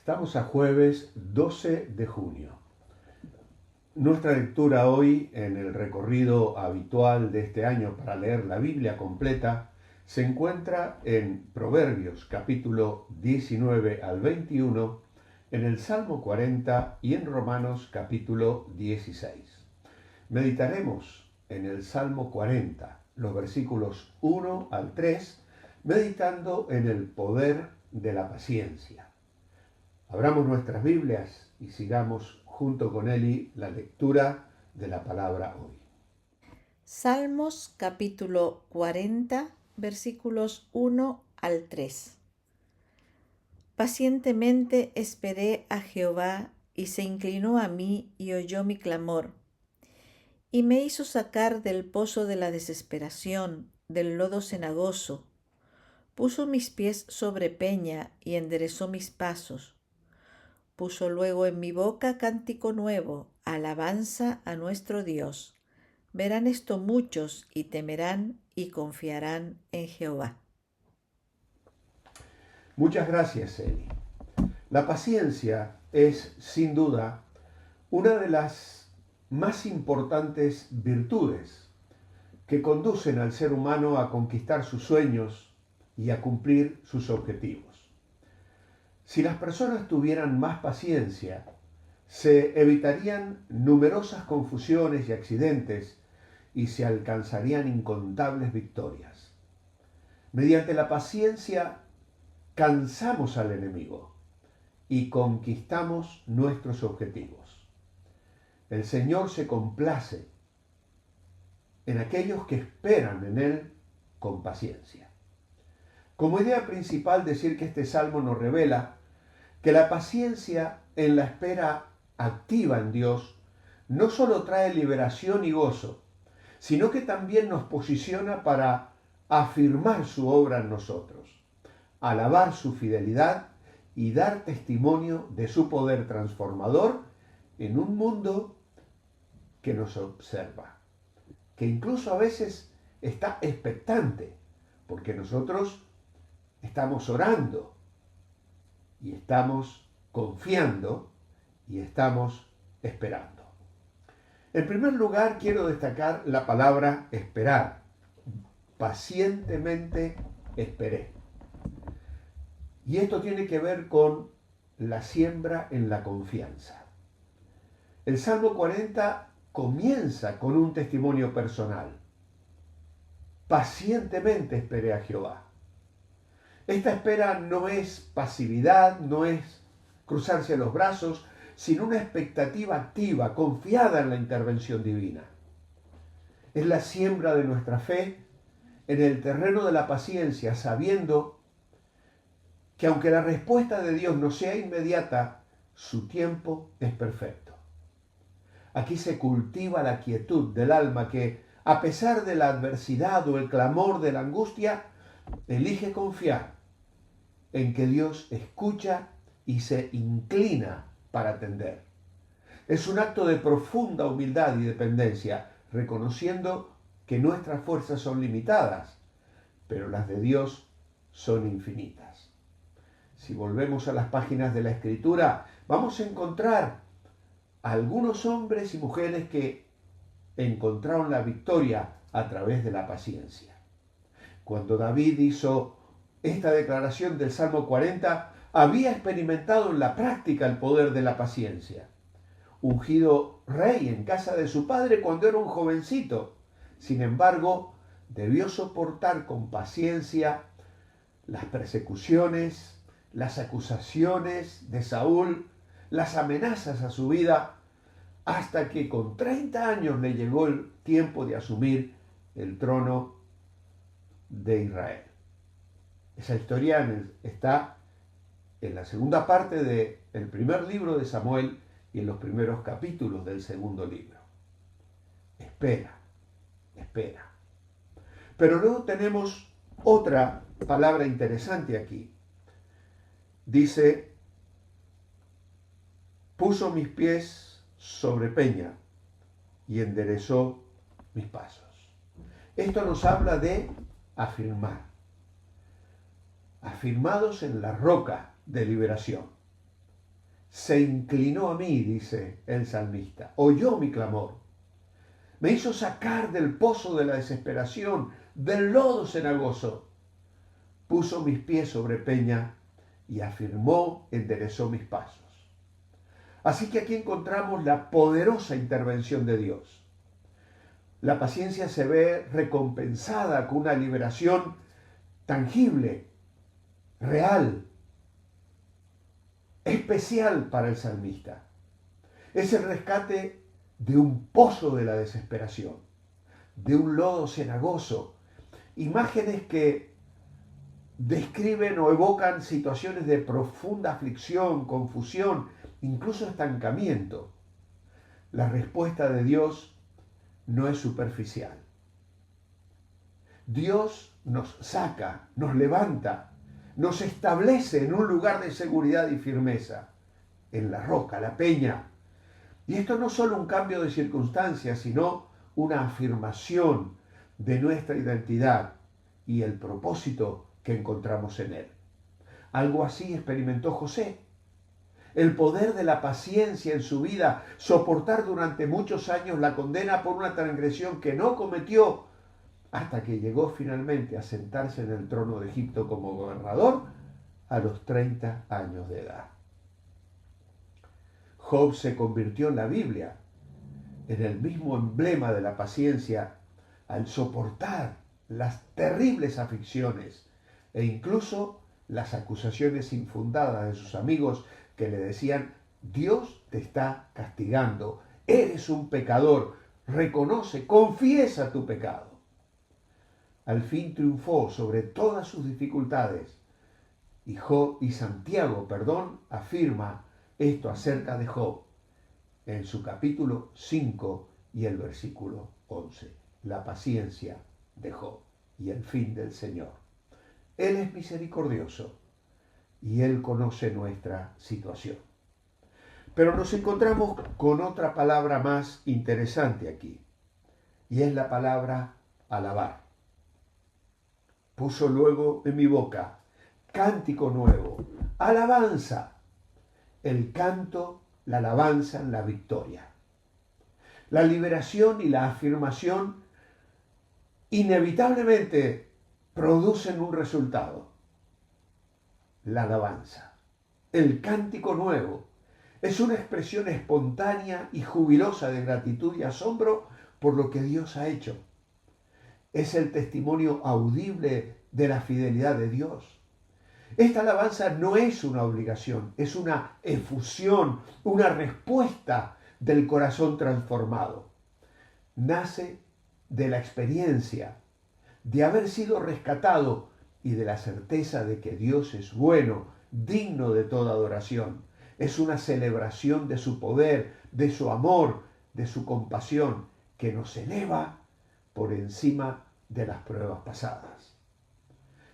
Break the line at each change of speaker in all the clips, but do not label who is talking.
Estamos a jueves 12 de junio. Nuestra lectura hoy, en el recorrido habitual de este año para leer la Biblia completa, se encuentra en Proverbios capítulo 19 al 21, en el Salmo 40 y en Romanos capítulo 16. Meditaremos en el Salmo 40, los versículos 1 al 3, meditando en el poder de la paciencia. Abramos nuestras Biblias y sigamos junto con Eli la lectura de la palabra hoy.
Salmos capítulo 40, versículos 1 al 3. Pacientemente esperé a Jehová, y se inclinó a mí y oyó mi clamor, y me hizo sacar del pozo de la desesperación, del lodo cenagoso. Puso mis pies sobre peña y enderezó mis pasos. Puso luego en mi boca cántico nuevo, alabanza a nuestro Dios. Verán esto muchos y temerán y confiarán en Jehová.
Muchas gracias, Eli. La paciencia es, sin duda, una de las más importantes virtudes que conducen al ser humano a conquistar sus sueños y a cumplir sus objetivos. Si las personas tuvieran más paciencia, se evitarían numerosas confusiones y accidentes y se alcanzarían incontables victorias. Mediante la paciencia cansamos al enemigo y conquistamos nuestros objetivos. El Señor se complace en aquellos que esperan en Él con paciencia. Como idea principal, decir que este salmo nos revela que la paciencia en la espera activa en Dios no solo trae liberación y gozo, sino que también nos posiciona para afirmar su obra en nosotros, alabar su fidelidad y dar testimonio de su poder transformador en un mundo que nos observa, que incluso a veces está expectante, porque nosotros estamos orando y estamos confiando y estamos esperando. En primer lugar, quiero destacar la palabra esperar. Pacientemente esperé. Y esto tiene que ver con la siembra en la confianza. El Salmo 40 comienza con un testimonio personal. Pacientemente esperé a Jehová. Esta espera no es pasividad, no es cruzarse los brazos, sino una expectativa activa, confiada en la intervención divina. Es la siembra de nuestra fe en el terreno de la paciencia, sabiendo que aunque la respuesta de Dios no sea inmediata, su tiempo es perfecto. Aquí se cultiva la quietud del alma que, a pesar de la adversidad o el clamor de la angustia, elige confiar en que Dios escucha y se inclina para atender. Es un acto de profunda humildad y dependencia, reconociendo que nuestras fuerzas son limitadas, pero las de Dios son infinitas. Si volvemos a las páginas de la Escritura, vamos a encontrar a algunos hombres y mujeres que encontraron la victoria a través de la paciencia. Cuando David hizo esta declaración del Salmo 40, había experimentado en la práctica el poder de la paciencia. Ungido rey en casa de su padre cuando era un jovencito. Sin embargo, debió soportar con paciencia las persecuciones, las acusaciones de Saúl, las amenazas a su vida, hasta que con 30 años le llegó el tiempo de asumir el trono de Israel. Esa historia está en la segunda parte del primer libro de Samuel y en los primeros capítulos del segundo libro. Espera, espera. Pero luego tenemos otra palabra interesante aquí. Dice, puso mis pies sobre peña y enderezó mis pasos. Esto nos habla de afirmar. Afirmados en la roca de liberación. se inclinó a mí, dice el salmista, oyó mi clamor, me hizo sacar del pozo de la desesperación, del lodo cenagoso, puso mis pies sobre peña y afirmó, enderezó mis pasos. Así que aquí encontramos la poderosa intervención de Dios. La paciencia se ve recompensada con una liberación tangible, real, especial para el salmista. Es el rescate de un pozo de la desesperación, de un lodo cenagoso, imágenes que describen o evocan situaciones de profunda aflicción, confusión, incluso estancamiento. La respuesta de Dios no es superficial. Dios nos saca, nos levanta, nos establece en un lugar de seguridad y firmeza, en la roca, la peña. Y esto no es solo un cambio de circunstancias, sino una afirmación de nuestra identidad y el propósito que encontramos en él. Algo así experimentó José. El poder de la paciencia en su vida, soportar durante muchos años la condena por una transgresión que no cometió, hasta que llegó finalmente a sentarse en el trono de Egipto como gobernador a los 30 años de edad. Job se convirtió en la Biblia, en el mismo emblema de la paciencia al soportar las terribles aflicciones e incluso las acusaciones infundadas de sus amigos que le decían: Dios te está castigando, eres un pecador, reconoce, confiesa tu pecado. Al fin triunfó sobre todas sus dificultades y Santiago, afirma esto acerca de Job en su capítulo 5 y el versículo 11. La paciencia de Job y el fin del Señor. Él es misericordioso y Él conoce nuestra situación. Pero nos encontramos con otra palabra más interesante aquí, y es la palabra alabar. Puso luego en mi boca cántico nuevo, alabanza, el canto, la alabanza, la victoria. La liberación y la afirmación inevitablemente producen un resultado: la alabanza. El cántico nuevo es una expresión espontánea y jubilosa de gratitud y asombro por lo que Dios ha hecho. Es el testimonio audible de la fidelidad de Dios. Esta alabanza no es una obligación, es una efusión, una respuesta del corazón transformado. Nace de la experiencia de haber sido rescatado y de la certeza de que Dios es bueno, digno de toda adoración. Es una celebración de su poder, de su amor, de su compasión, que nos eleva por encima de las pruebas pasadas.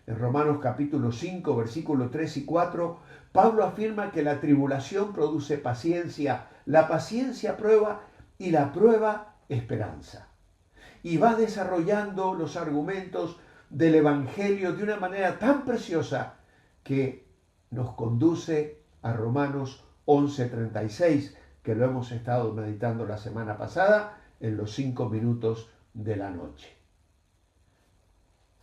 En Romanos capítulo 5, versículos 3 y 4, Pablo afirma que la tribulación produce paciencia, la paciencia prueba y la prueba esperanza. Y va desarrollando los argumentos del Evangelio de una manera tan preciosa que nos conduce a Romanos 11:36, que lo hemos estado meditando la semana pasada en los 5 minutos de la noche.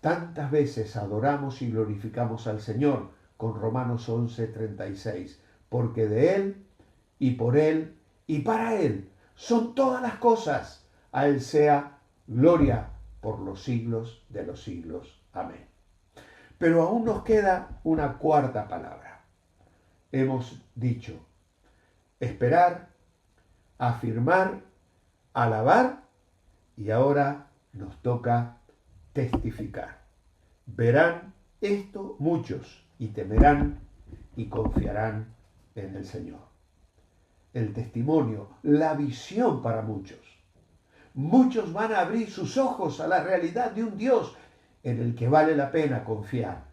Tantas veces adoramos y glorificamos al Señor con Romanos 11:36, porque de Él y por Él y para Él son todas las cosas. A Él sea gloria por los siglos de los siglos. Amén. Pero aún nos queda una cuarta palabra. Hemos dicho esperar, afirmar, alabar, y ahora nos toca testificar. Verán esto muchos y temerán y confiarán en el Señor. El testimonio, la visión para muchos. Muchos van a abrir sus ojos a la realidad de un Dios en el que vale la pena confiar.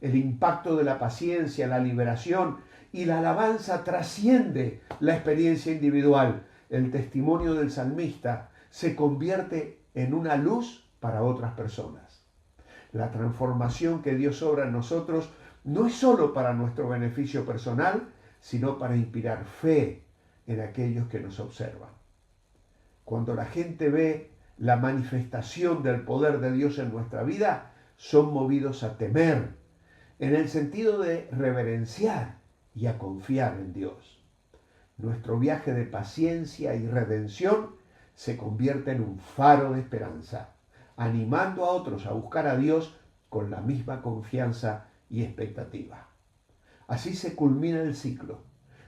El impacto de la paciencia, la liberación y la alabanza trasciende la experiencia individual. El testimonio del salmista se convierte en una luz para otras personas. La transformación que Dios obra en nosotros no es solo para nuestro beneficio personal, sino para inspirar fe en aquellos que nos observan. Cuando la gente ve la manifestación del poder de Dios en nuestra vida, son movidos a temer, en el sentido de reverenciar y a confiar en Dios. Nuestro viaje de paciencia y redención se convierte en un faro de esperanza, animando a otros a buscar a Dios con la misma confianza y expectativa. Así se culmina el ciclo.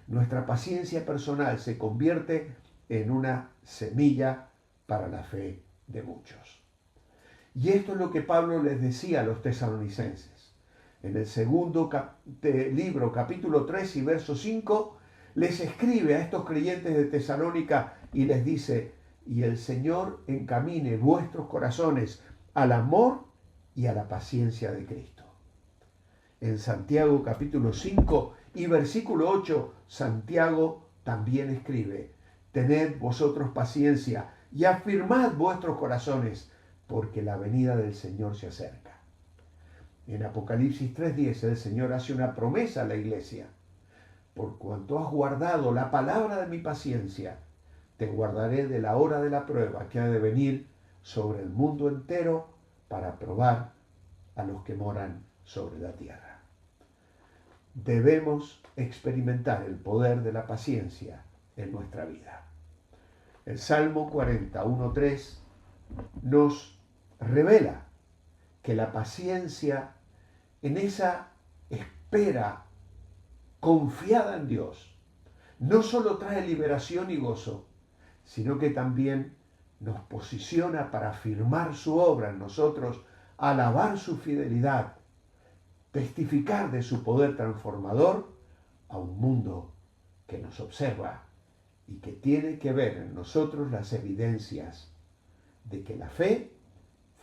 Nuestra paciencia personal se convierte en una semilla para la fe de muchos. Y esto es lo que Pablo les decía a los tesalonicenses. En el segundo libro, capítulo 3 y verso 5, les escribe a estos creyentes de Tesalónica y les dice: y el Señor encamine vuestros corazones al amor y a la paciencia de Cristo. En Santiago capítulo 5 y versículo 8, Santiago también escribe: tened vosotros paciencia y afirmad vuestros corazones, porque la venida del Señor se acerca. En Apocalipsis 3:10 el Señor hace una promesa a la iglesia: por cuanto has guardado la palabra de mi paciencia, te guardaré de la hora de la prueba que ha de venir sobre el mundo entero para probar a los que moran sobre la tierra. Debemos experimentar el poder de la paciencia en nuestra vida. El Salmo 41:3 nos revela que la paciencia, en esa espera confiada en Dios, no solo trae liberación y gozo, sino que también nos posiciona para afirmar su obra en nosotros, alabar su fidelidad, testificar de su poder transformador a un mundo que nos observa y que tiene que ver en nosotros las evidencias de que la fe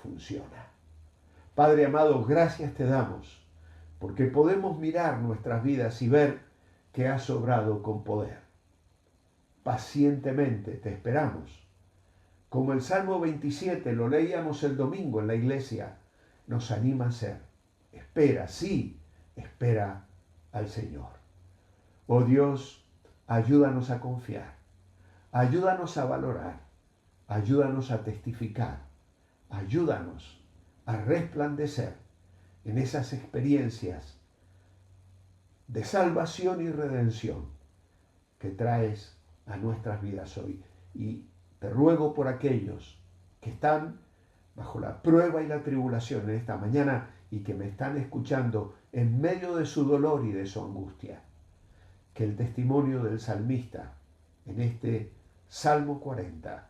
funciona. Padre amado, gracias te damos, porque podemos mirar nuestras vidas y ver que has obrado con poder. Pacientemente te esperamos. Como el Salmo 27 lo leíamos el domingo en la iglesia, nos anima a ser: espera, sí, espera al Señor. Oh Dios, ayúdanos a confiar, ayúdanos a valorar, ayúdanos a testificar, ayúdanos a resplandecer en esas experiencias de salvación y redención que traes a nuestras vidas hoy. Y te ruego por aquellos que están bajo la prueba y la tribulación en esta mañana y que me están escuchando en medio de su dolor y de su angustia, que el testimonio del salmista en este Salmo 40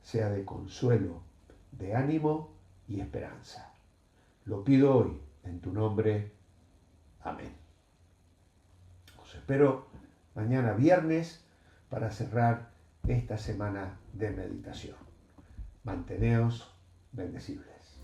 sea de consuelo, de ánimo y esperanza. Lo pido hoy en tu nombre. Amén. Os espero mañana viernes para cerrar esta semana de meditación. Manteneos bendecibles.